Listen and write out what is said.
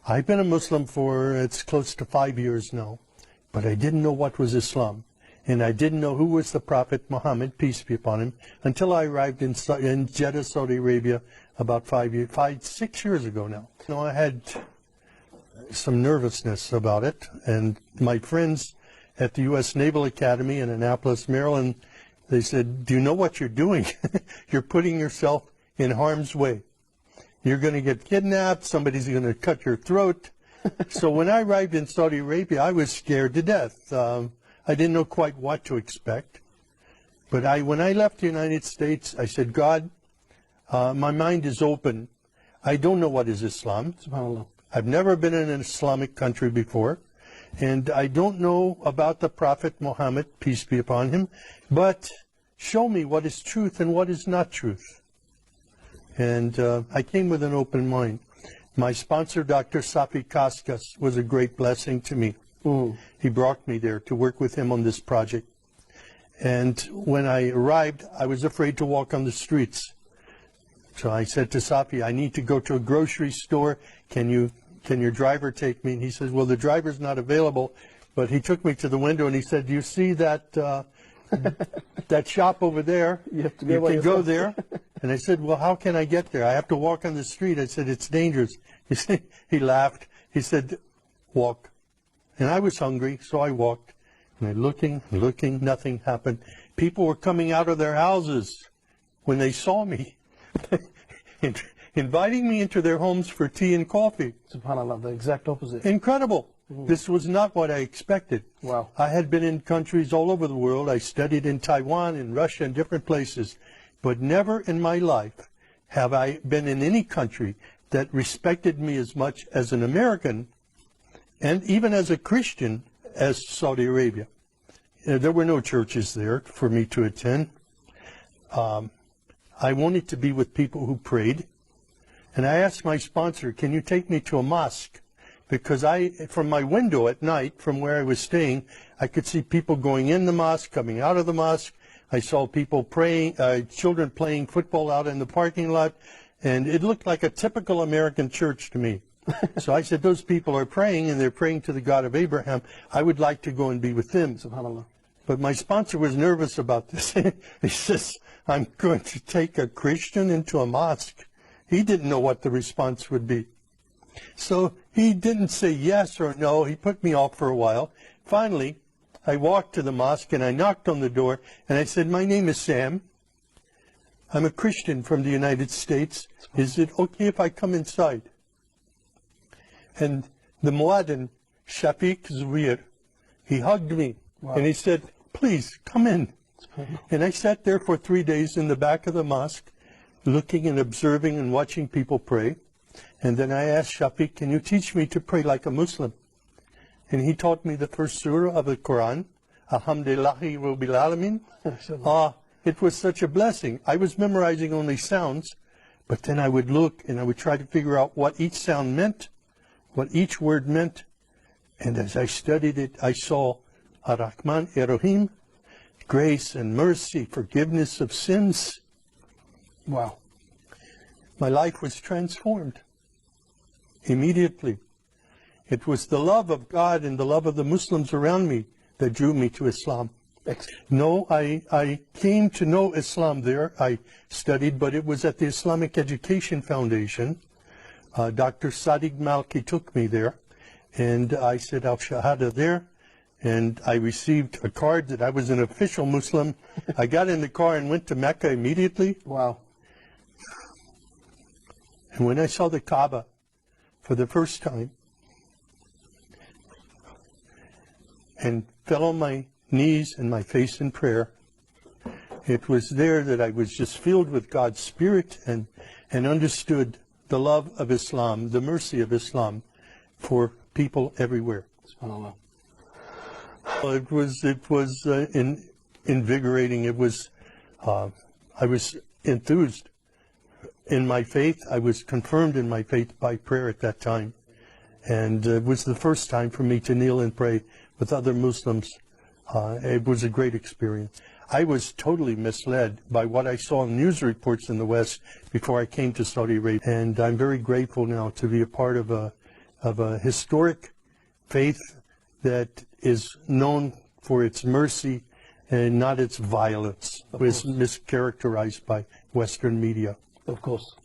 I've been a Muslim for, it's close to 5 years now, but I didn't know what was Islam. And I didn't know who was the Prophet Muhammad, peace be upon him, until I arrived in Jeddah, Saudi Arabia, about 6 years ago now. You know, I had some nervousness about it, and my friends at the U.S. Naval Academy in Annapolis, Maryland, they said, do you know what you're doing? You're putting yourself in harm's way. You're going to get kidnapped, somebody's going to cut your throat. So when I arrived in Saudi Arabia, I was scared to death. I didn't know quite what to expect. But when I left the United States, I said, God, my mind is open. I don't know what is Islam. SubhanAllah. I've never been in an Islamic country before. And I don't know about the Prophet Muhammad, peace be upon him. But show me what is truth and what is not truth. And I came with an open mind. My sponsor, Dr. Safi Kaskas, was a great blessing to me. He brought me there to work with him on this project. And when I arrived, I was afraid to walk on the streets. So I said to Safi, I need to go to a grocery store. Can your driver take me? And he says, well, the driver's not available. But he took me to the window and he said, do you see that that shop over there? You can go there. And I said, well, how can I get there? I have to walk on the street. I said, it's dangerous. He laughed. He said, walk. And I was hungry, so I walked. And looking, nothing happened. People were coming out of their houses when they saw me, inviting me into their homes for tea and coffee. SubhanAllah, the exact opposite. Incredible. This was not what I expected. Wow. I had been in countries all over the world. I studied in Taiwan, in Russia, and different places. But never in my life have I been in any country that respected me as much as an American, and even as a Christian, as Saudi Arabia. There were no churches there for me to attend. I wanted to be with people who prayed. And I asked my sponsor, can you take me to a mosque? Because from my window at night, from where I was staying, I could see people going in the mosque, coming out of the mosque. I saw people praying, children playing football out in the parking lot. And it looked like a typical American church to me. So I said, those people are praying, and they're praying to the God of Abraham. I would like to go and be with them. SubhanAllah. But my sponsor was nervous about this. He says, I'm going to take a Christian into a mosque. He didn't know what the response would be. So he didn't say yes or no. He put me off for a while. Finally, I walked to the mosque and I knocked on the door and I said, my name is Sam. I'm a Christian from the United States. Is it okay if I come inside? And the Muaddin, Shafiq Zubair, he hugged me. Wow. And he said, please, come in. And I sat there for 3 days in the back of the mosque, looking and observing and watching people pray. And then I asked Shafiq, can you teach me to pray like a Muslim? And he taught me the first surah of the Quran, Alhamdulillahi Rabbil Alameen. It was such a blessing. I was memorizing only sounds, but then I would look and I would try to figure out what each sound meant, what each word meant. And as I studied it, I saw Ar-Rahman Ar-Rahim, grace and mercy, forgiveness of sins. Wow. My life was transformed immediately. It was the love of God and the love of the Muslims around me that drew me to Islam. No, I came to know Islam there. I studied, but it was at the Islamic Education Foundation. Dr. Sadiq Malki took me there, and I said al-Shahada there, and I received a card that I was an official Muslim. I got in the car and went to Mecca immediately. Wow. And when I saw the Kaaba for the first time, and fell on my knees and my face in prayer, it was there that I was just filled with God's Spirit and understood the love of Islam, the mercy of Islam for people everywhere. SubhanAllah. It was invigorating. It was, I was enthused in my faith. I was confirmed in my faith by prayer at that time. And it was the first time for me to kneel and pray with other Muslims. It was a great experience. I was totally misled by what I saw in news reports in the West before I came to Saudi Arabia. And I'm very grateful now to be a part of a of a historic faith that is known for its mercy and not its violence, was mischaracterized by Western media. Of course.